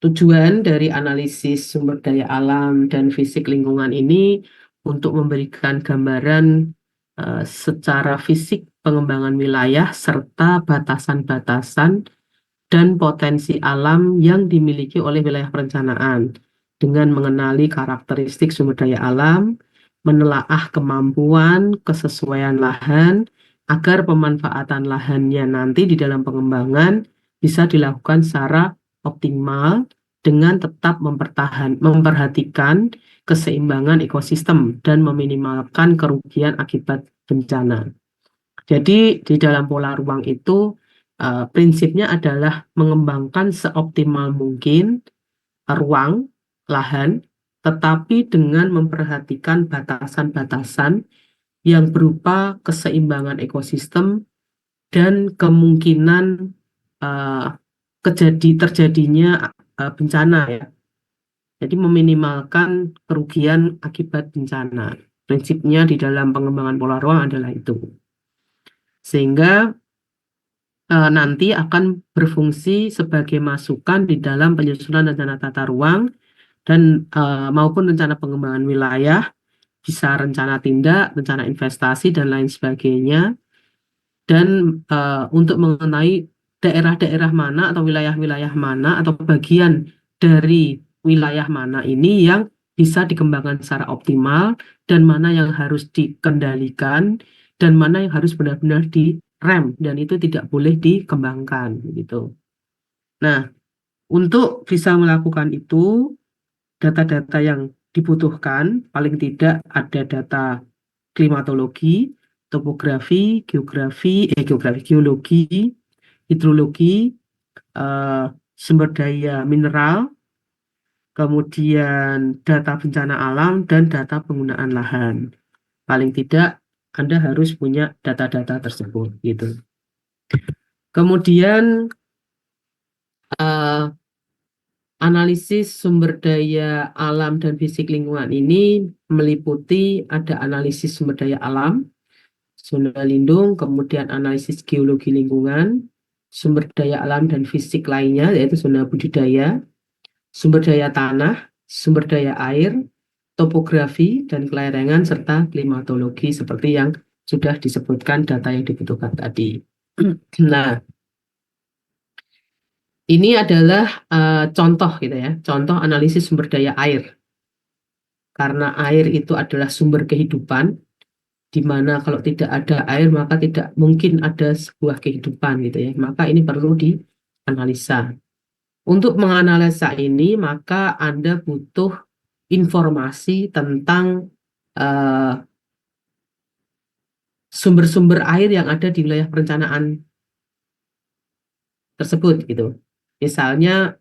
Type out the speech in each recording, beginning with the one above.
Tujuan dari analisis sumber daya alam dan fisik lingkungan ini untuk memberikan gambaran secara fisik pengembangan wilayah serta batasan-batasan dan potensi alam yang dimiliki oleh wilayah perencanaan dengan mengenali karakteristik sumber daya alam, menelaah kemampuan kesesuaian lahan agar pemanfaatan lahannya nanti di dalam pengembangan bisa dilakukan secara optimal dengan tetap memperhatikan keseimbangan ekosistem dan meminimalkan kerugian akibat bencana. Jadi di dalam pola ruang itu prinsipnya adalah mengembangkan seoptimal mungkin ruang, lahan, tetapi dengan memperhatikan batasan-batasan yang berupa keseimbangan ekosistem dan kemungkinan eh, terjadinya bencana ya. Jadi meminimalkan kerugian akibat bencana. Prinsipnya di dalam pengembangan pola ruang adalah itu. Sehingga nanti akan berfungsi sebagai masukan di dalam penyusunan rencana tata ruang dan maupun rencana pengembangan wilayah, bisa rencana tindak, rencana investasi, dan lain sebagainya. Dan untuk mengenai daerah-daerah mana atau wilayah-wilayah mana atau bagian dari wilayah mana ini yang bisa dikembangkan secara optimal dan mana yang harus dikendalikan dan mana yang harus benar-benar direm dan itu tidak boleh dikembangkan gitu. Nah, untuk bisa melakukan itu, data-data yang dibutuhkan paling tidak ada data klimatologi, topografi, geologi, hidrologi, eh, sumber daya mineral, kemudian data bencana alam, dan data penggunaan lahan. Paling tidak, Anda harus punya data-data tersebut. Gitu. Kemudian, analisis sumber daya alam dan fisik lingkungan ini meliputi ada analisis sumber daya alam, zona lindung, kemudian analisis geologi lingkungan, sumber daya alam dan fisik lainnya, yaitu zona budidaya, sumber daya tanah, sumber daya air, topografi, dan kelerengan, serta klimatologi, seperti yang sudah disebutkan data yang dibutuhkan tadi. Nah, ini adalah contoh gitu ya, contoh analisis sumber daya air. Karena air itu adalah sumber kehidupan, di mana kalau tidak ada air maka tidak mungkin ada sebuah kehidupan gitu ya. Maka ini perlu dianalisa. Untuk menganalisa ini maka Anda butuh informasi tentang eh, sumber-sumber air yang ada di wilayah perencanaan tersebut gitu. Misalnya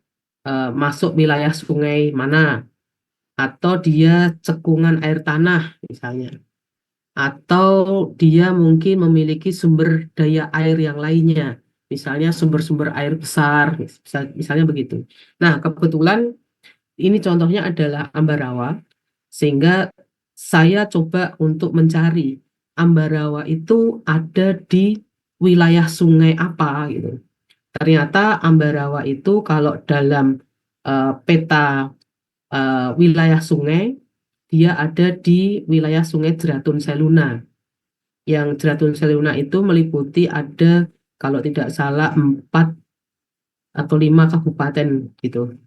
masuk wilayah sungai mana atau dia cekungan air tanah misalnya. Atau dia mungkin memiliki sumber daya air yang lainnya, misalnya sumber-sumber air besar, misalnya begitu. Nah, kebetulan ini contohnya adalah Ambarawa, sehingga saya coba untuk mencari Ambarawa itu ada di wilayah sungai apa gitu. Ternyata Ambarawa itu kalau dalam peta wilayah sungai, dia ada di wilayah Sungai Jeratun Seluna. Yang Jeratun Seluna itu meliputi ada kalau tidak salah 4 atau 5 kabupaten gitu.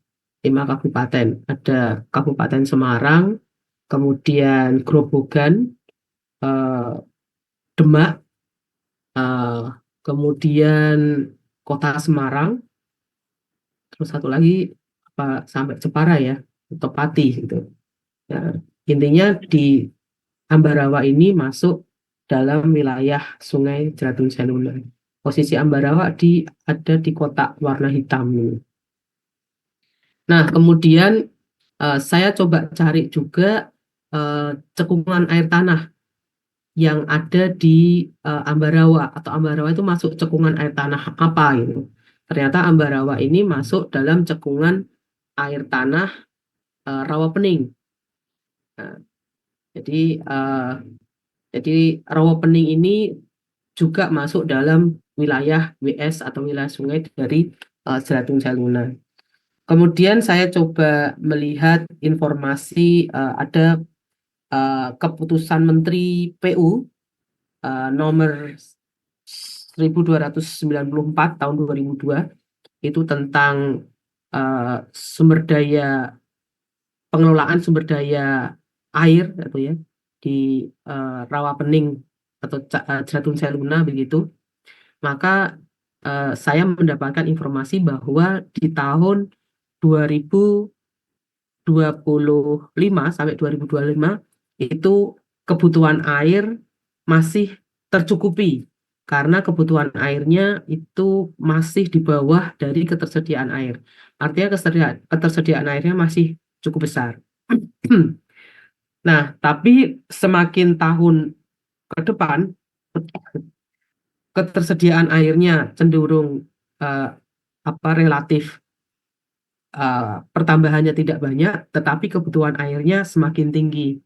5 kabupaten. Ada Kabupaten Semarang, kemudian Grobogan, eh, Demak, eh, kemudian Kota Semarang, terus satu lagi apa sampai Jepara ya, atau Pati gitu. Ya, intinya di Ambarawa ini masuk dalam wilayah Sungai Jeratun Seluna. Posisi Ambarawa ada di kotak warna hitam ini. Nah, kemudian saya coba cari juga eh, cekungan air tanah yang ada di Ambarawa atau Ambarawa itu masuk cekungan air tanah apa gitu. Ternyata Ambarawa ini masuk dalam cekungan air tanah Rawapening. Nah, jadi eh, jadi Rawapening ini juga masuk dalam wilayah WS atau wilayah sungai dari Jeratun Seluna. Kemudian saya coba melihat informasi ada keputusan Menteri PU nomor 1294 tahun 2002 itu tentang sumber daya pengelolaan sumber daya air atau ya di Rawapening atau Jatun Seluna begitu. Maka saya mendapatkan informasi bahwa di tahun 2025 sampai 2025 itu kebutuhan air masih tercukupi karena kebutuhan airnya itu masih di bawah dari ketersediaan air. Artinya ketersediaan airnya masih cukup besar. Nah, tapi semakin tahun ke depan ketersediaan airnya cenderung eh, relatif pertambahannya tidak banyak, tetapi kebutuhan airnya semakin tinggi.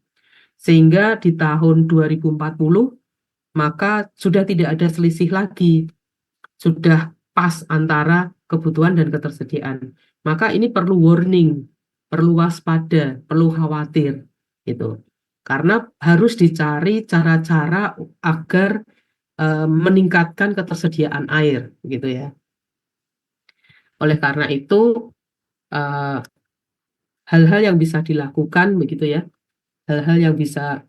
Sehingga di tahun 2040 maka sudah tidak ada selisih lagi, sudah pas antara kebutuhan dan ketersediaan. Maka ini perlu warning, perlu waspada, perlu khawatir gitu. Karena harus dicari cara-cara agar meningkatkan ketersediaan air gitu ya. Oleh karena itu eh, hal-hal yang bisa dilakukan begitu ya, hal-hal yang bisa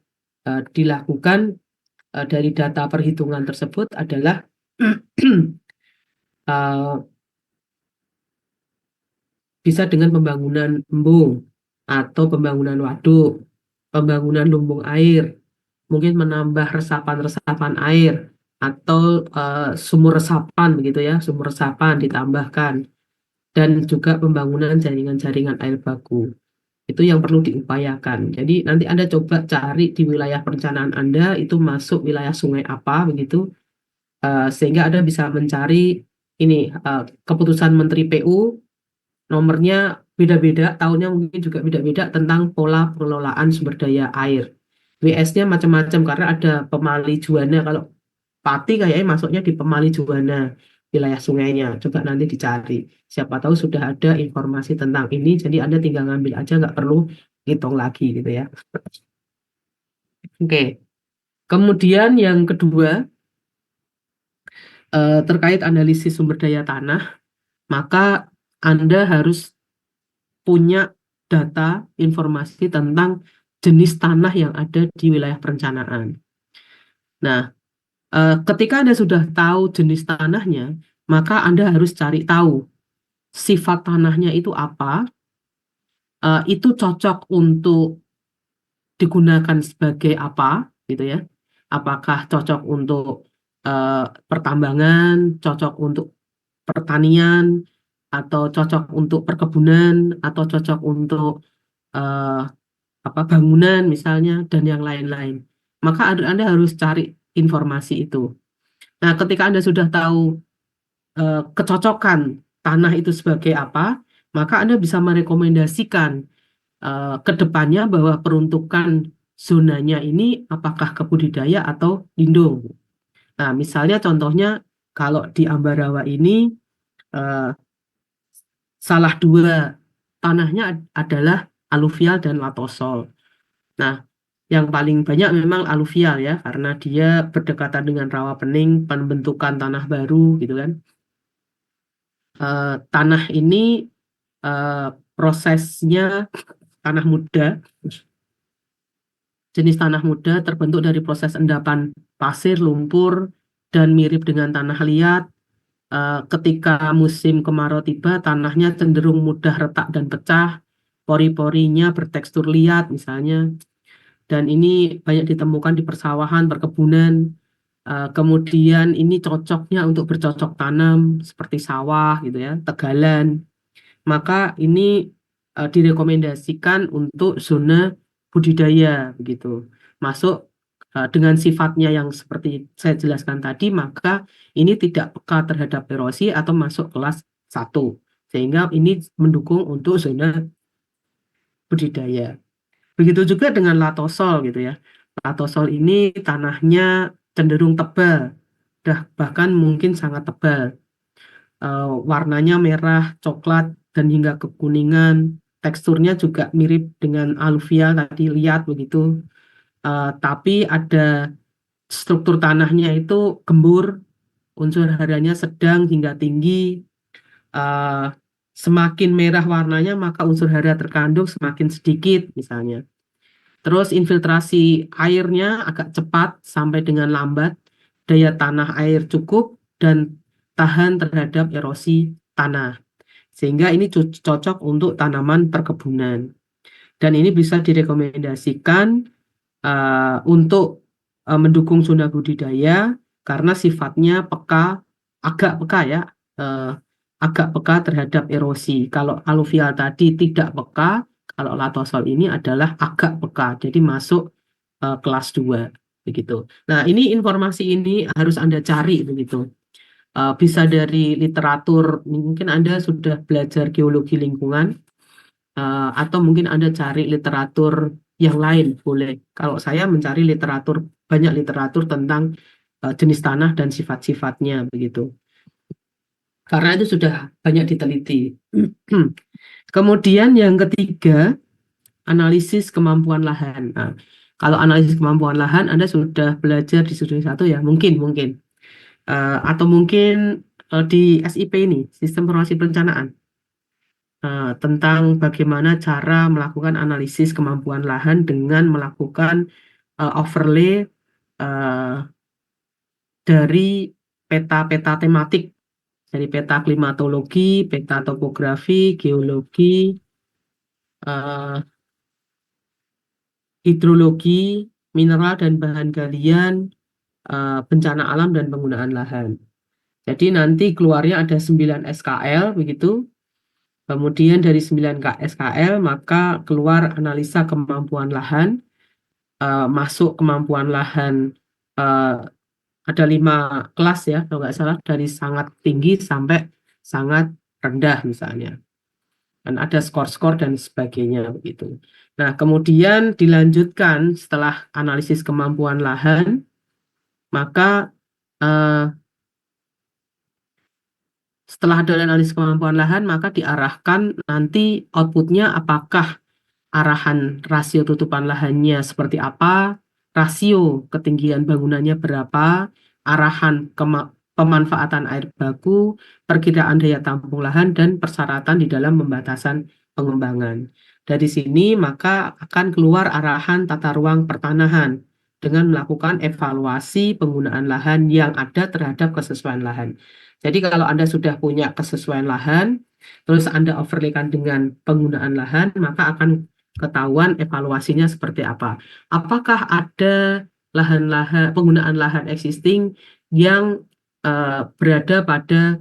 dilakukan dari data perhitungan tersebut adalah eh, bisa dengan pembangunan embung atau pembangunan waduk, pembangunan lumbung air, mungkin menambah resapan-resapan air atau sumur resapan begitu ya, sumur resapan ditambahkan dan juga pembangunan jaringan-jaringan air baku. Itu yang perlu diupayakan. Jadi nanti Anda coba cari di wilayah perencanaan Anda itu masuk wilayah sungai apa begitu, sehingga Anda bisa mencari ini keputusan Menteri PU nomornya beda-beda, tahunnya mungkin juga beda-beda tentang pola pengelolaan sumber daya air. WS-nya macam-macam karena ada pemali juana. Kalau Pati kayaknya masuknya di pemali juana wilayah sungainya. Coba nanti dicari. Siapa tahu sudah ada informasi tentang ini, jadi Anda tinggal ngambil aja, nggak perlu hitung lagi gitu ya. Oke. Kemudian yang kedua, terkait analisis sumber daya tanah, maka Anda harus punya data informasi tentang jenis tanah yang ada di wilayah perencanaan. Nah, ketika Anda sudah tahu jenis tanahnya, maka Anda harus cari tahu sifat tanahnya itu apa, itu cocok untuk digunakan sebagai apa, gitu ya. Apakah cocok untuk pertambangan, cocok untuk pertanian, atau cocok untuk perkebunan, atau cocok untuk eh, bangunan misalnya dan yang lain-lain. Maka Anda harus cari informasi itu. Nah, ketika Anda sudah tahu kecocokan tanah itu sebagai apa, maka Anda bisa merekomendasikan ke depannya bahwa peruntukan zonanya ini apakah kebudidaya atau lindung. Nah, misalnya contohnya kalau di Ambarawa ini eh, salah dua tanahnya adalah aluvial dan latosol. Nah, yang paling banyak memang aluvial ya, karena dia berdekatan dengan rawa pening, pembentukan tanah baru gitu kan. Tanah ini eh, prosesnya tanah muda, jenis tanah muda terbentuk dari proses endapan pasir, lumpur, dan mirip dengan tanah liat. Ketika musim kemarau tiba, tanahnya cenderung mudah retak dan pecah, pori-porinya bertekstur liat misalnya, dan ini banyak ditemukan di persawahan, perkebunan. Kemudian ini cocoknya untuk bercocok tanam seperti sawah gitu ya, tegalan. Maka ini direkomendasikan untuk zona budidaya begitu. Masuk dengan sifatnya yang seperti saya jelaskan tadi, maka ini tidak peka terhadap erosi atau masuk kelas 1. Sehingga ini mendukung untuk zona budidaya. Begitu juga dengan latosol gitu ya. Latosol ini tanahnya cenderung tebal, bahkan mungkin sangat tebal. Warnanya merah, coklat, dan hingga kekuningan. Teksturnya juga mirip dengan aluvial tadi lihat begitu. Tapi ada struktur tanahnya itu gembur, unsur haranya sedang hingga tinggi. Eh, Semakin merah warnanya maka unsur hara terkandung semakin sedikit misalnya. Terus infiltrasi airnya agak cepat sampai dengan lambat, daya tanah air cukup dan tahan terhadap erosi tanah. Sehingga ini cocok untuk tanaman perkebunan. Dan ini bisa direkomendasikan untuk mendukung zona budidaya karena sifatnya agak peka ya, eh, agak peka terhadap erosi. Kalau aluvial tadi tidak peka, kalau latosol ini adalah agak peka, jadi masuk kelas 2 begitu. Nah, ini informasi ini harus Anda cari begitu. Bisa dari literatur, mungkin Anda sudah belajar geologi lingkungan, atau mungkin Anda cari literatur yang lain, boleh. Kalau saya mencari banyak literatur tentang jenis tanah dan sifat-sifatnya begitu. Karena itu sudah banyak diteliti. Kemudian yang ketiga, analisis kemampuan lahan. Nah, kalau analisis kemampuan lahan, Anda sudah belajar di studi 1 ya, mungkin. Atau mungkin di SIP ini, Sistem Informasi Perencanaan. Tentang bagaimana cara melakukan analisis kemampuan lahan dengan melakukan overlay eh, dari peta-peta tematik, dari peta klimatologi, peta topografi, geologi, eh, hidrologi, mineral dan bahan galian, bencana alam dan penggunaan lahan. Jadi nanti keluarnya ada 9 SKL begitu. Kemudian dari 9 SKL maka keluar analisa kemampuan lahan, masuk kemampuan lahan, eh, ada 5 kelas ya kalau nggak salah, dari sangat tinggi sampai sangat rendah misalnya. Dan ada skor-skor dan sebagainya begitu. Nah, kemudian dilanjutkan setelah analisis kemampuan lahan, maka eh, setelah ada analisis kemampuan lahan, maka diarahkan nanti outputnya apakah arahan rasio tutupan lahannya seperti apa, rasio ketinggian bangunannya berapa, arahan pemanfaatan air baku, perkiraan daya tampung lahan, dan persyaratan di dalam pembatasan pengembangan. Dari sini maka akan keluar arahan tata ruang pertanahan dengan melakukan evaluasi penggunaan lahan yang ada terhadap kesesuaian lahan. Jadi kalau Anda sudah punya kesesuaian lahan, terus Anda overlaykan dengan penggunaan lahan, maka akan ketahuan evaluasinya seperti apa. Apakah ada lahan-lahan penggunaan lahan existing yang berada pada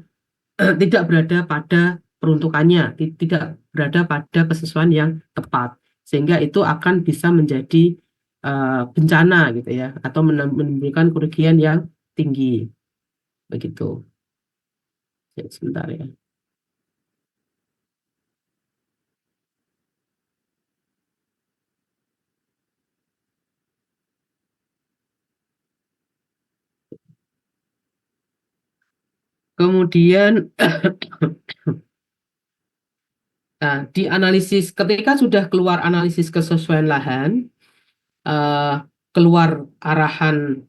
tidak berada pada peruntukannya, tidak berada pada kesesuaian yang tepat, sehingga itu akan bisa menjadi bencana gitu ya, atau menimbulkan kerugian yang tinggi begitu. Ya, sebentar ya. Kemudian nah, di analisis ketika sudah keluar analisis kesesuaian lahan, eh, keluar arahan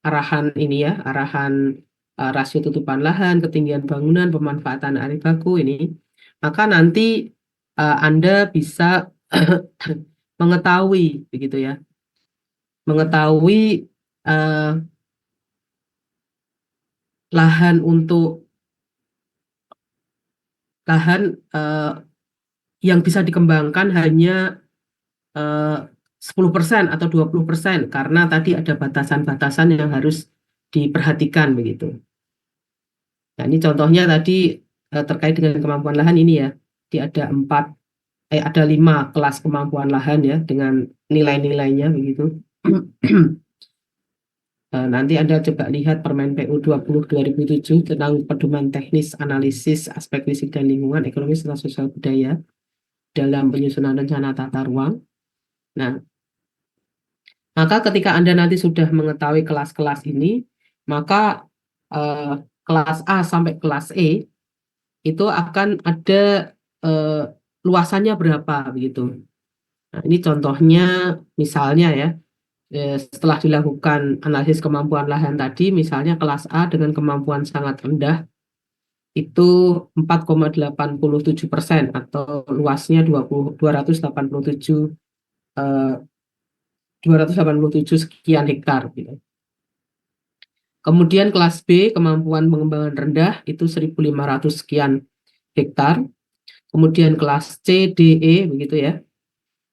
arahan ini ya, arahan rasio tutupan lahan, ketinggian bangunan, pemanfaatan air baku ini, maka nanti Anda bisa mengetahui begitu ya, mengetahui eh, lahan untuk lahan yang bisa dikembangkan hanya eh, 10% atau 20% karena tadi ada batasan-batasan yang harus diperhatikan begitu. Nah, ini contohnya tadi terkait dengan kemampuan lahan ini ya. Di ada 5 kelas kemampuan lahan ya dengan nilai-nilainya begitu. Nanti Anda coba lihat Permen PU 20 2007 tentang pedoman teknis analisis aspek fisik dan lingkungan, ekonomi serta sosial budaya dalam penyusunan rencana tata ruang. Nah, maka ketika Anda nanti sudah mengetahui kelas-kelas ini, maka eh, kelas A sampai kelas E itu akan ada eh, luasannya berapa begitu. Nah, ini contohnya misalnya ya, setelah dilakukan analisis kemampuan lahan tadi, misalnya kelas A dengan kemampuan sangat rendah itu 4,87% atau luasnya 287 eh, 287 sekian hektar gitu. Kemudian kelas B kemampuan pengembangan rendah itu 1.500 sekian hektar. Kemudian kelas C, D, E begitu ya.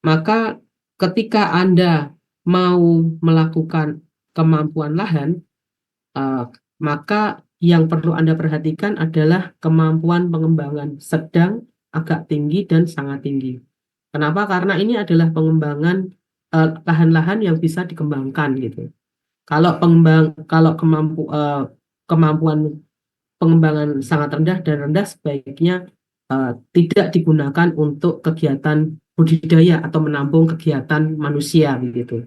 Maka ketika Anda mau melakukan kemampuan lahan, eh, maka yang perlu Anda perhatikan adalah kemampuan pengembangan sedang, agak tinggi, dan sangat tinggi. Kenapa? Karena ini adalah pengembangan lahan-lahan yang bisa dikembangkan gitu. Kalau kemampuan pengembangan sangat rendah dan rendah sebaiknya tidak digunakan untuk kegiatan budidaya atau menampung kegiatan manusia begitu.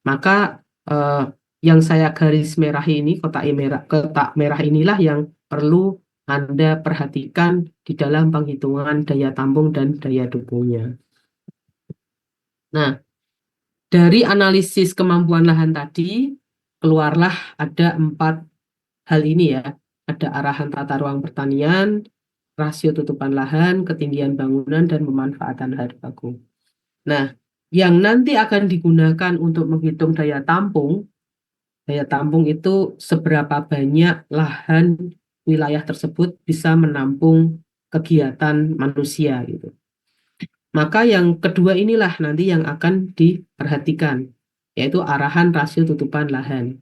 Maka eh, yang saya garis merah ini, kotak merah inilah yang perlu Anda perhatikan di dalam penghitungan daya tampung dan daya dukungnya. Nah, dari analisis kemampuan lahan tadi, keluarlah ada 4 hal ini ya. Ada arahan tata ruang pertanian, rasio tutupan lahan, ketinggian bangunan, dan pemanfaatan lahan baku. Nah, yang nanti akan digunakan untuk menghitung daya tampung itu seberapa banyak lahan wilayah tersebut bisa menampung kegiatan manusia gitu. Maka yang kedua inilah nanti yang akan diperhatikan, yaitu arahan rasio tutupan lahan.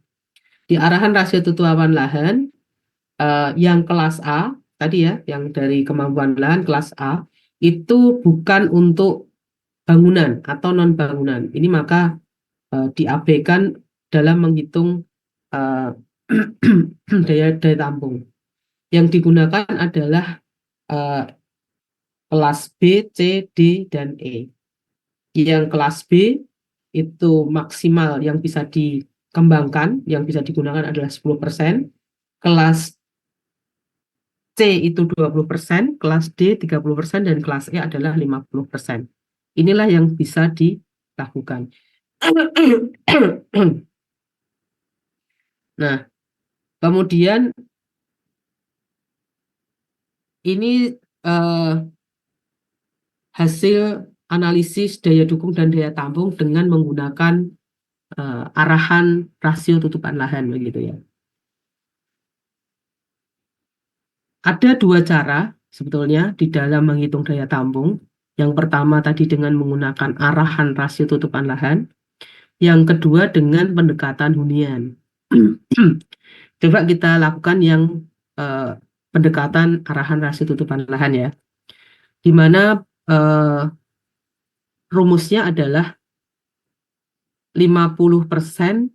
Di arahan rasio tutupan lahan, yang kelas A, tadi ya, yang dari kemampuan lahan kelas A, itu bukan untuk bangunan atau non-bangunan. Ini maka diabaikan dalam menghitung eh, daya tampung. Yang digunakan adalah eh, kelas B, C, D, dan E. Yang kelas B itu maksimal yang bisa dikembangkan, yang bisa digunakan adalah 10%. Kelas C itu 20%, kelas D 30%, dan kelas E adalah 50%. Inilah yang bisa dilakukan. Nah, kemudian ini hasil analisis daya dukung dan daya tampung dengan menggunakan arahan rasio tutupan lahan begitu ya. Ada 2 cara sebetulnya di dalam menghitung daya tampung. Yang pertama tadi dengan menggunakan arahan rasio tutupan lahan. Yang kedua dengan pendekatan hunian. Coba kita lakukan yang eh, pendekatan arahan rasio tutupan lahan ya. Di mana eh, rumusnya adalah 50%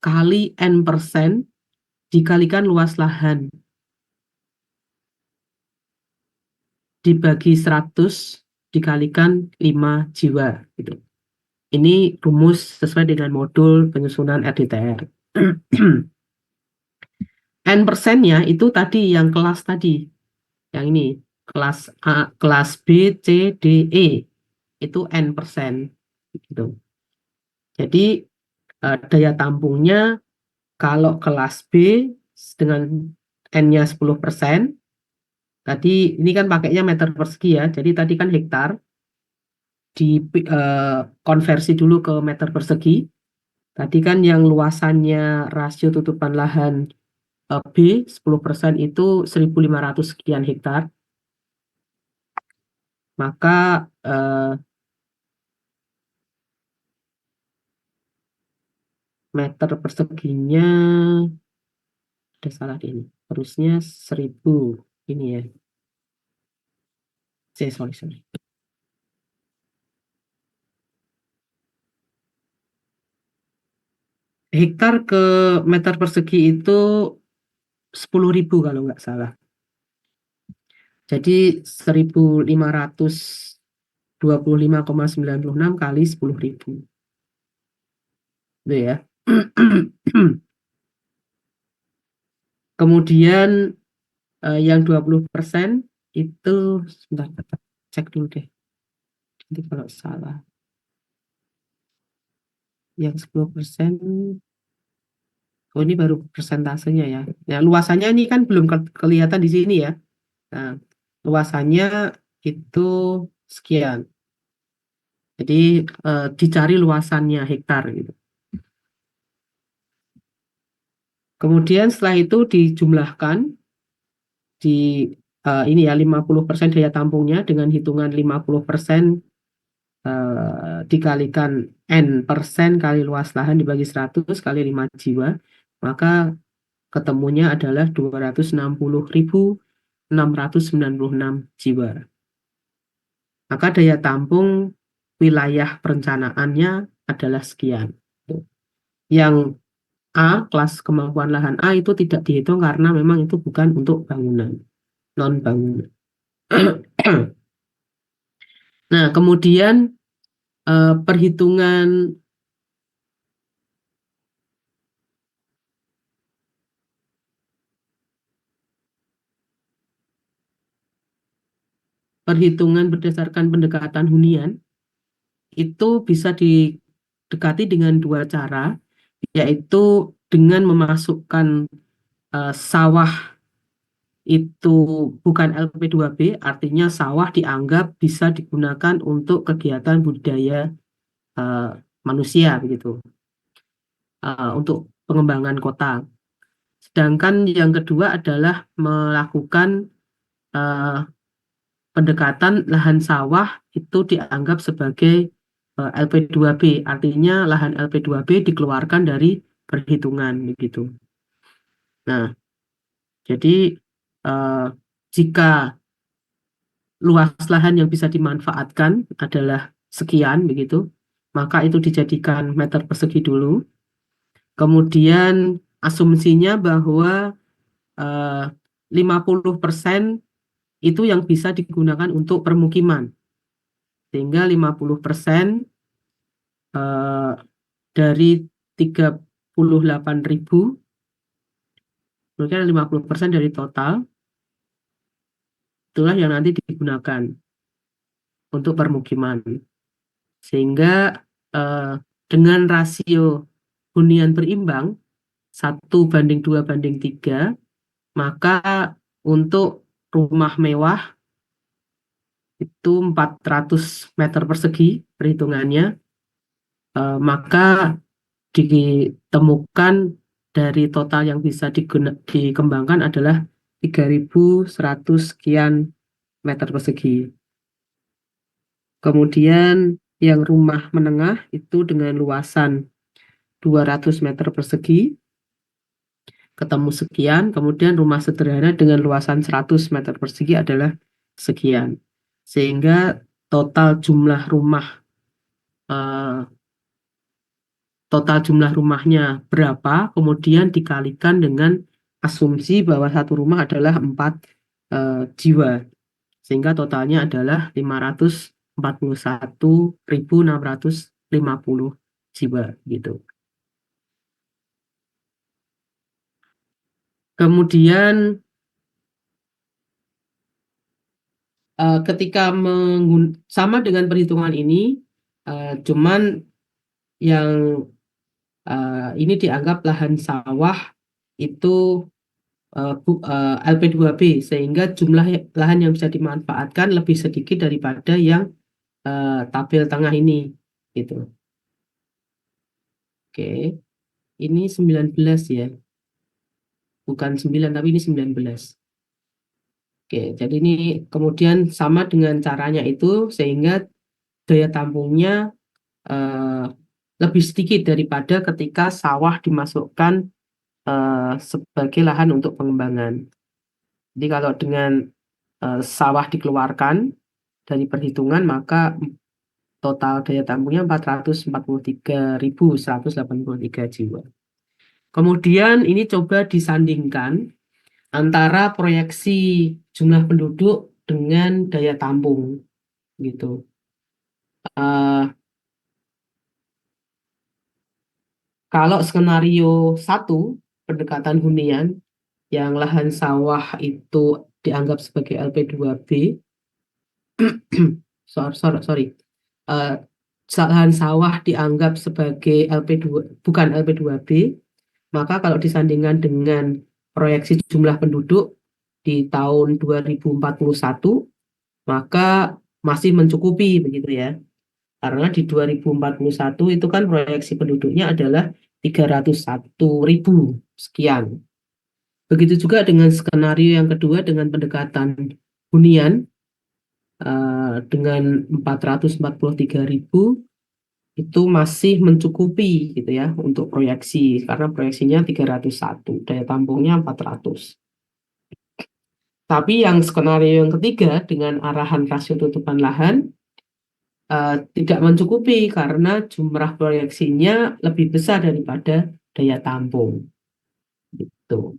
kali N% dikalikan luas lahan dibagi 100 dikalikan 5 jiwa gitu. Ini rumus sesuai dengan modul penyusunan RDTR. N%-nya itu tadi yang kelas tadi. Yang ini kelas A, kelas B, C, D, E itu N% gitu. Jadi daya tampungnya kalau kelas B dengan N-nya 10%, tadi ini kan pakainya meter persegi ya. Jadi tadi kan hektar, konversi dulu ke meter persegi. Tadi kan yang luasannya rasio tutupan lahan B 10% itu 1.500 sekian hektar. Maka meter perseginya ada salah di ini. Harusnya 1.000 ini ya. Sorry. Hektar ke meter persegi itu 10.000 kalau nggak salah. Jadi 1.525,96 kali 10.000. Itu ya. Kemudian Yang 20% itu, sebentar, cek dulu deh. Nanti kalau salah. Yang 10%, oh ini baru persentasenya ya. Ya, luasannya ini kan belum kelihatan di sini ya. Nah, luasannya itu sekian. Jadi dicari luasannya hektar gitu. Kemudian setelah itu dijumlahkan di ini ya 50% daya tampungnya dengan hitungan 50% dikalikan N persen kali luas lahan dibagi 100 kali 5 jiwa, maka ketemunya adalah 260.696 jiwa. Maka daya tampung wilayah perencanaannya adalah sekian. Yang A, kelas kemampuan lahan A itu tidak dihitung karena memang itu bukan untuk bangunan, non bangunan. Nah, kemudian perhitungan perhitungan berdasarkan pendekatan hunian itu bisa didekati dengan dua cara, yaitu dengan memasukkan sawah itu bukan LP2B, artinya sawah dianggap bisa digunakan untuk kegiatan budidaya eh, manusia begitu, untuk pengembangan kota. Sedangkan yang kedua adalah melakukan eh, pendekatan lahan sawah itu dianggap sebagai LP2B, artinya lahan LP2B dikeluarkan dari perhitungan begitu. Nah, jadi eh, jika luas lahan yang bisa dimanfaatkan adalah sekian begitu, maka itu dijadikan meter persegi dulu. Kemudian asumsinya bahwa eh, 50% itu yang bisa digunakan untuk permukiman. Sehingga 50% eh, dari 38.000, mungkin 50% dari total, itulah yang nanti digunakan untuk permukiman. Sehingga eh, dengan rasio hunian berimbang, 1:2:3, maka untuk rumah mewah itu 400 meter persegi perhitungannya, maka ditemukan dari total yang bisa dikembangkan adalah 3.100 sekian meter persegi. Kemudian yang rumah menengah itu dengan luasan 200 meter persegi, ketemu sekian. Kemudian rumah sederhana dengan luasan 100 meter persegi adalah sekian. Sehingga total jumlah rumah eh, total jumlah rumahnya berapa, kemudian dikalikan dengan asumsi bahwa satu rumah adalah 4 jiwa, sehingga totalnya adalah 541.650 jiwa gitu. Kemudian ketika sama dengan perhitungan ini, cuman yang ini dianggap lahan sawah itu LP2B, sehingga jumlah lahan yang bisa dimanfaatkan lebih sedikit daripada yang tabel tengah ini gitu. Oke, ini 19 ya, bukan 9 tapi ini 19. Oke, jadi ini kemudian sama dengan caranya itu, sehingga daya tampungnya eh, lebih sedikit daripada ketika sawah dimasukkan sebagai lahan untuk pengembangan. Jadi kalau dengan sawah dikeluarkan dari perhitungan, maka total daya tampungnya 443.183 jiwa. Kemudian ini coba disandingkan antara proyeksi jumlah penduduk dengan daya tampung gitu. Eh, Kalau skenario 1 pendekatan hunian yang lahan sawah itu dianggap sebagai LP2B, sorry, Eh, lahan sawah dianggap sebagai LP2, bukan LP2B, maka kalau disandingkan dengan proyeksi jumlah penduduk di tahun 2041, maka masih mencukupi begitu ya. Karena di 2041 itu kan proyeksi penduduknya adalah 301.000 sekian. Begitu juga dengan skenario yang kedua dengan pendekatan hunian dengan 443.000 itu masih mencukupi gitu ya untuk proyeksi, karena proyeksinya 301, daya tampungnya 400. Tapi yang skenario yang ketiga dengan arahan rasio tutupan lahan tidak mencukupi karena jumlah proyeksinya lebih besar daripada daya tampung. Gitu.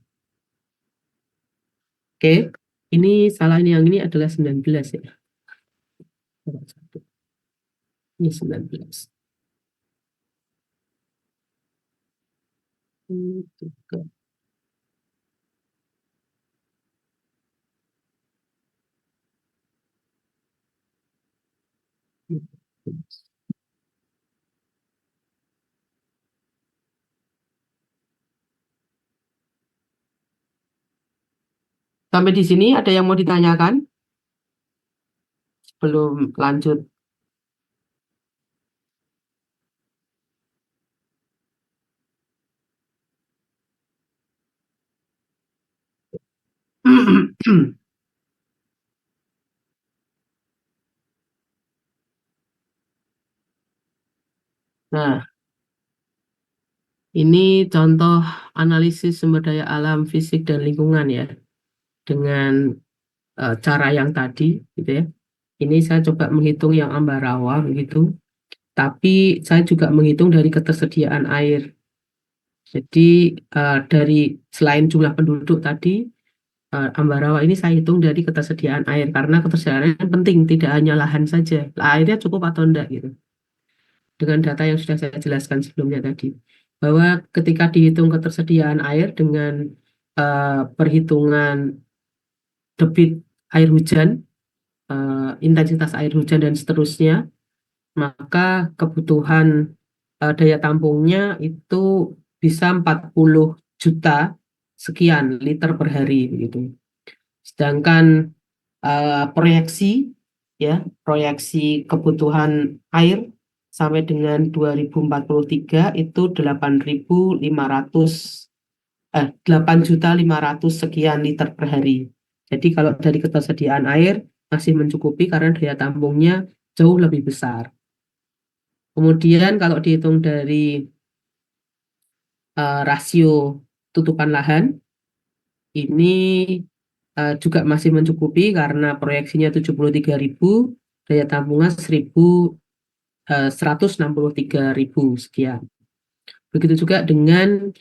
Oke, ini salah, ini yang ini adalah 19 ya. Ini 19. Ini juga. Sampai di sini ada yang mau ditanyakan sebelum lanjut? Nah, ini contoh analisis sumber daya alam, fisik, dan lingkungan ya, dengan cara yang tadi, gitu ya. Ini saya coba menghitung yang Ambarawa begitu, tapi saya juga menghitung dari ketersediaan air. Jadi dari selain jumlah penduduk tadi, Ambarawa ini saya hitung dari ketersediaan air, karena ketersediaan air penting, tidak hanya lahan saja, airnya cukup atau enggak gitu. Dengan data yang sudah saya jelaskan sebelumnya tadi, bahwa ketika dihitung ketersediaan air dengan perhitungan debit air hujan, intensitas air hujan dan seterusnya, maka kebutuhan daya tampungnya itu bisa 40 juta sekian liter per hari begitu. Sedangkan proyeksi ya, proyeksi kebutuhan air sampai dengan 2043 itu 8.500 sekian liter per hari. Jadi kalau dari ketersediaan air masih mencukupi karena daya tampungnya jauh lebih besar. Kemudian kalau dihitung dari rasio tutupan lahan, ini juga masih mencukupi karena proyeksinya 73.000, daya tampungnya 163.000 sekian. Begitu juga dengan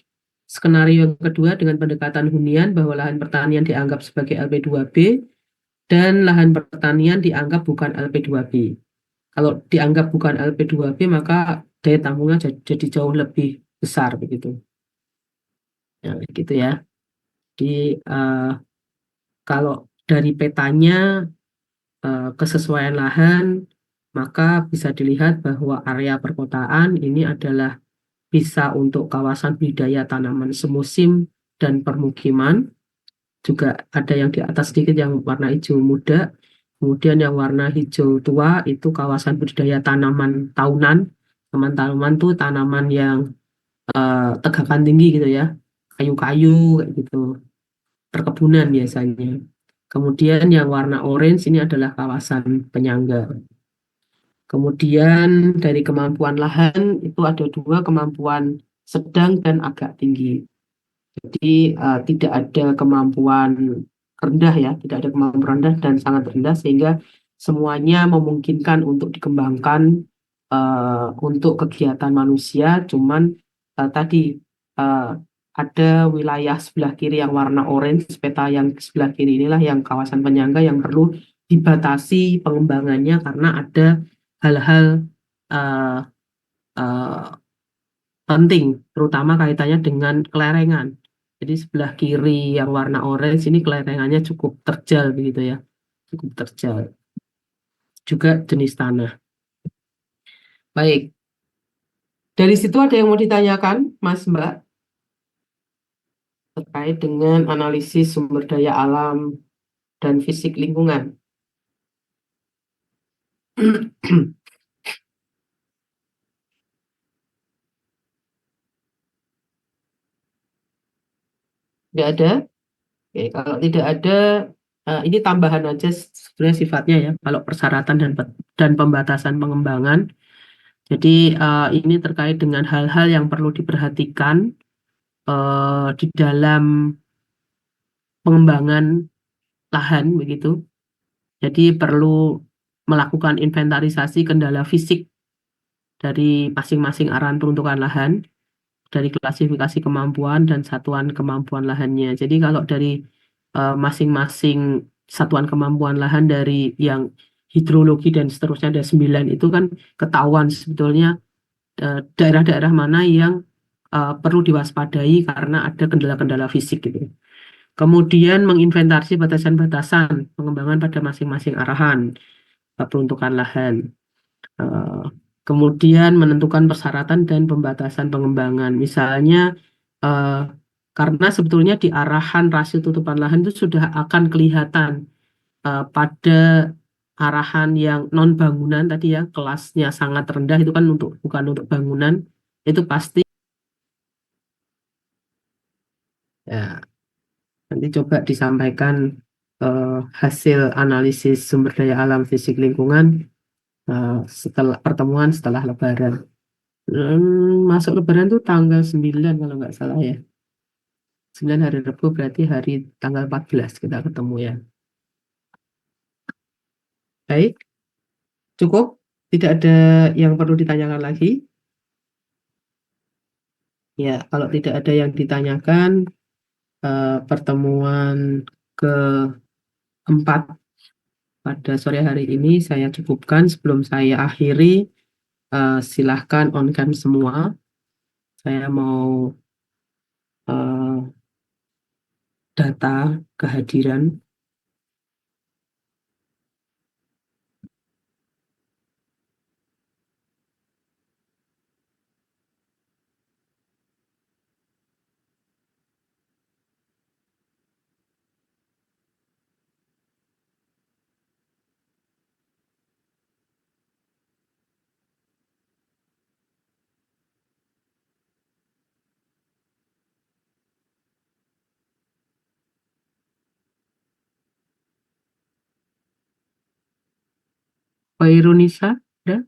skenario yang kedua dengan pendekatan hunian, bahwa lahan pertanian dianggap sebagai LP2B dan lahan pertanian dianggap bukan LP2B. Kalau dianggap bukan LP2B maka daya tampungnya jadi jauh lebih besar begitu. Ya, gitu ya. Jadi kalau dari petanya kesesuaian lahan, maka bisa dilihat bahwa area perkotaan ini adalah bisa untuk kawasan budidaya tanaman semusim dan permukiman. Juga ada yang di atas sedikit yang warna hijau muda. Kemudian yang warna hijau tua itu kawasan budidaya tanaman tahunan. Tanaman tuh tanaman yang tegakan tinggi gitu ya. Kayu-kayu kayak gitu. Perkebunan biasanya. Kemudian yang warna orange ini adalah kawasan penyangga. Kemudian dari kemampuan lahan itu ada dua, kemampuan sedang dan agak tinggi. Jadi tidak ada kemampuan rendah ya, tidak ada kemampuan rendah dan sangat rendah, sehingga semuanya memungkinkan untuk dikembangkan untuk kegiatan manusia. Cuman tadi uh, ada wilayah sebelah kiri yang warna orange, peta yang sebelah kiri inilah yang kawasan penyangga yang perlu dibatasi pengembangannya karena ada hal-hal uh, uh, penting, terutama kaitannya dengan kelerengan. Jadi sebelah kiri yang warna orange ini kelerengannya cukup terjal begitu ya, cukup terjal. Juga jenis tanah. Baik, dari situ ada yang mau ditanyakan, Mas Mbak, terkait dengan analisis sumber daya alam dan fisik lingkungan. Tidak ada? Oke, kalau tidak ada, ini tambahan aja sebenarnya sifatnya ya. Kalau persyaratan dan pembatasan pengembangan, jadi ini terkait dengan hal-hal yang perlu diperhatikan di dalam pengembangan lahan begitu. Jadi perlu melakukan inventarisasi kendala fisik dari masing-masing arahan peruntukan lahan, dari klasifikasi kemampuan dan satuan kemampuan lahannya. Jadi kalau dari masing-masing satuan kemampuan lahan dari yang hidrologi dan seterusnya ada 9 itu kan ketahuan sebetulnya daerah-daerah mana yang perlu diwaspadai karena ada kendala-kendala fisik gitu. Kemudian menginventarisasi batasan-batasan pengembangan pada masing-masing arahan peruntukan lahan. Eh, Kemudian menentukan persyaratan dan pembatasan pengembangan. Misalnya, eh, karena sebetulnya di arahan rasio tutupan lahan itu sudah akan kelihatan pada arahan yang non bangunan tadi ya, kelasnya sangat rendah itu kan bukan untuk bangunan, itu pasti ya. Nanti coba disampaikan eh, hasil analisis sumber daya alam fisik lingkungan setelah pertemuan setelah Lebaran. Masuk Lebaran tuh tanggal 9 kalau nggak salah ya. 9 hari Rabu berarti hari tanggal 14 kita ketemu ya. Baik, cukup. Tidak ada yang perlu ditanyakan lagi. Ya, kalau tidak ada yang ditanyakan, pertemuan keempat pada sore hari ini saya cukupkan. Sebelum saya akhiri, silahkan on cam semua. Saya mau eh, data kehadiran. Pak Irunisa, ada?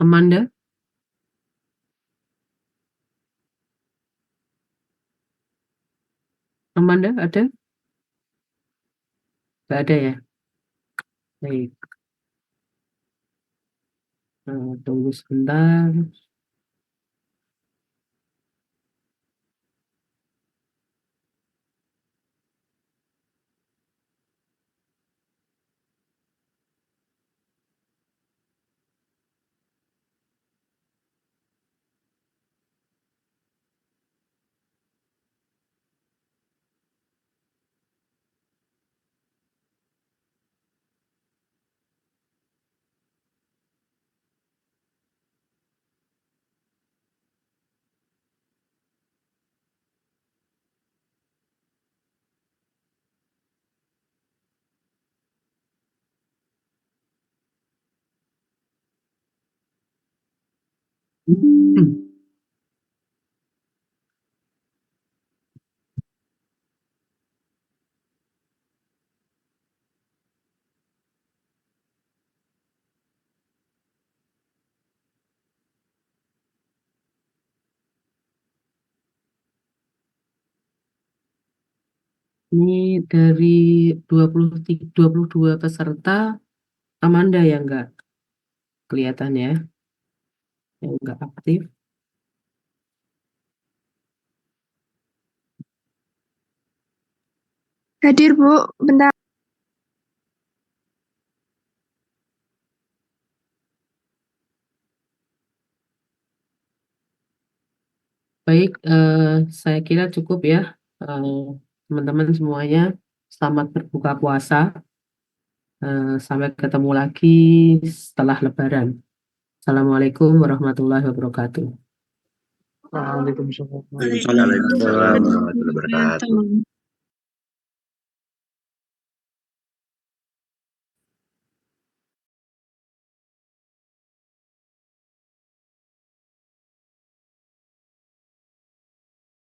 Amanda, Amanda ada? Nggak ada ya? Baik, tunggu sebentar. Hmm. Ini dari 22 peserta, Amanda yang nggak kelihatan ya, yang nggak aktif. Hadir, Bu. Bentar. Baik, saya kira cukup ya, teman-teman semuanya. Selamat berbuka puasa. Sampai ketemu lagi setelah Lebaran. Assalamualaikum warahmatullahi wabarakatuh. Waalaikumsalam. Waalaikumsalam warahmatullahi wabarakatuh.